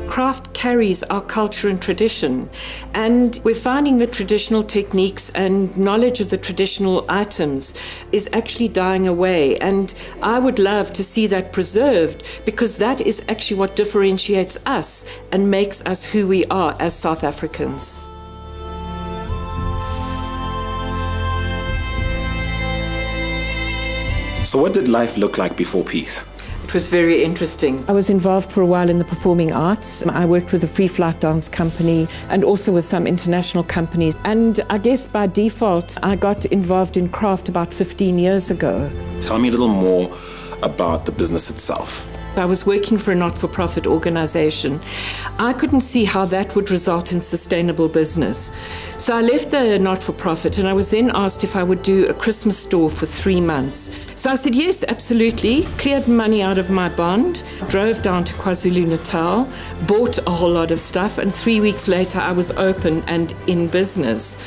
Craft carries our culture and tradition, and we're finding that traditional techniques and knowledge of the traditional items is actually dying away, and I would love to see that preserved, because that is actually what differentiates us and makes us who we are as South Africans. So what did life look like before peace? It was very interesting. I was involved for a while in the performing arts. I worked with a free flight dance company and also with some international companies. And I guess by default, I got involved in craft about 15 years ago. Tell me a little more about the business itself. I was working for a not-for-profit organization. I couldn't see how that would result in sustainable business. So I left the not-for-profit, and I was then asked if I would do a Christmas store for 3 months. So I said yes, absolutely. Cleared money out of my bond, drove down to KwaZulu-Natal, bought a whole lot of stuff, and 3 weeks later I was open and in business.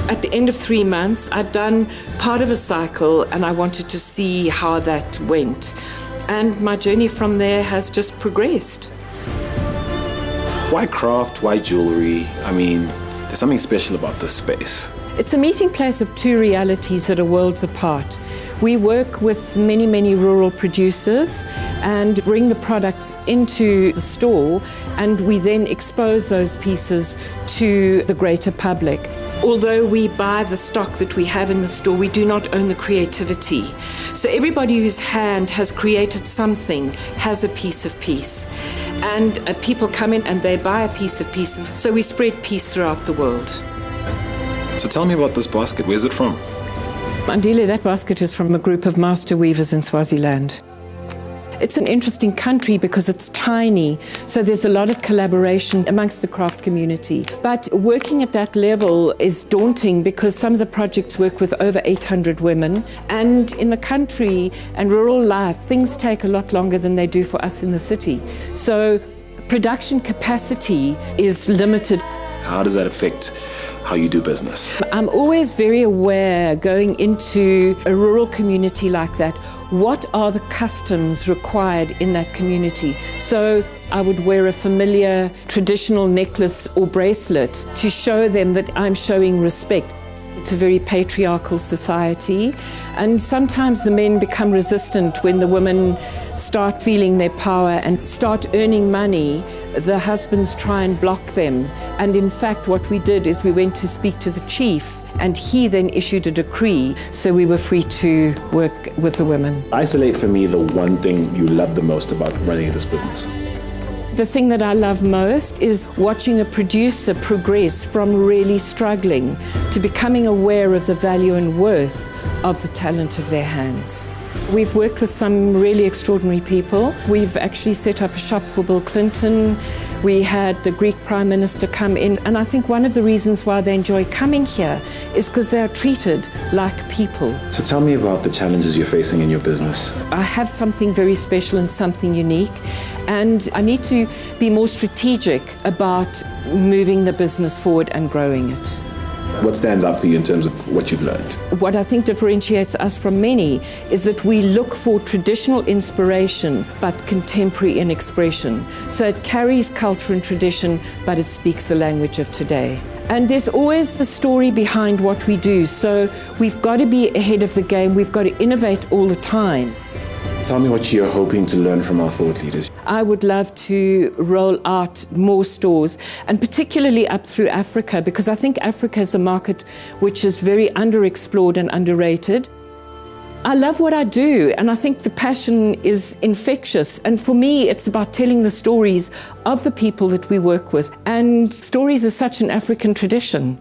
At the end of 3 months, I'd done part of a cycle, and I wanted to see how that went. And my journey from there has just progressed. Why craft? Why jewelry? I mean, there's something special about this space. It's a meeting place of two realities that are worlds apart. We work with many, many rural producers and bring the products into the store, and we then expose those pieces to the greater public. Although we buy the stock that we have in the store, we do not own the creativity. So everybody whose hand has created something has a piece of peace. And people come in and they buy a piece of peace. So we spread peace throughout the world. So tell me about this basket. Where's it from? Andile, that basket is from a group of master weavers in Swaziland. It's an interesting country because it's tiny, so there's a lot of collaboration amongst the craft community. But working at that level is daunting because some of the projects work with over 800 women, and in the country and rural life, things take a lot longer than they do for us in the city. So production capacity is limited. How does that affect how you do business? I'm always very aware going into a rural community like that, what are the customs required in that community? So I would wear a familiar traditional necklace or bracelet to show them that I'm showing respect. It's a very patriarchal society, and sometimes the men become resistant when the women start feeling their power and start earning money. The husbands try and block them, and in fact what we did is we went to speak to the chief, and he then issued a decree, so we were free to work with the women. Isolate for me the one thing you love the most about running this business. The thing that I love most is watching a producer progress from really struggling to becoming aware of the value and worth of the talent of their hands. We've worked with some really extraordinary people. We've actually set up a shop for Bill Clinton. We had the Greek Prime Minister come in, and I think one of the reasons why they enjoy coming here is because they are treated like people. So tell me about the challenges you're facing in your business. I have something very special and something unique, and I need to be more strategic about moving the business forward and growing it. What stands out for you in terms of what you've learned? What I think differentiates us from many is that we look for traditional inspiration but contemporary in expression. So it carries culture and tradition, but it speaks the language of today. And there's always the story behind what we do. So we've got to be ahead of the game. We've got to innovate all the time. Tell me what you're hoping to learn from our thought leaders. I would love to roll out more stores, and particularly up through Africa, because I think Africa is a market which is very underexplored and underrated. I love what I do, and I think the passion is infectious. And for me, it's about telling the stories of the people that we work with. And stories are such an African tradition.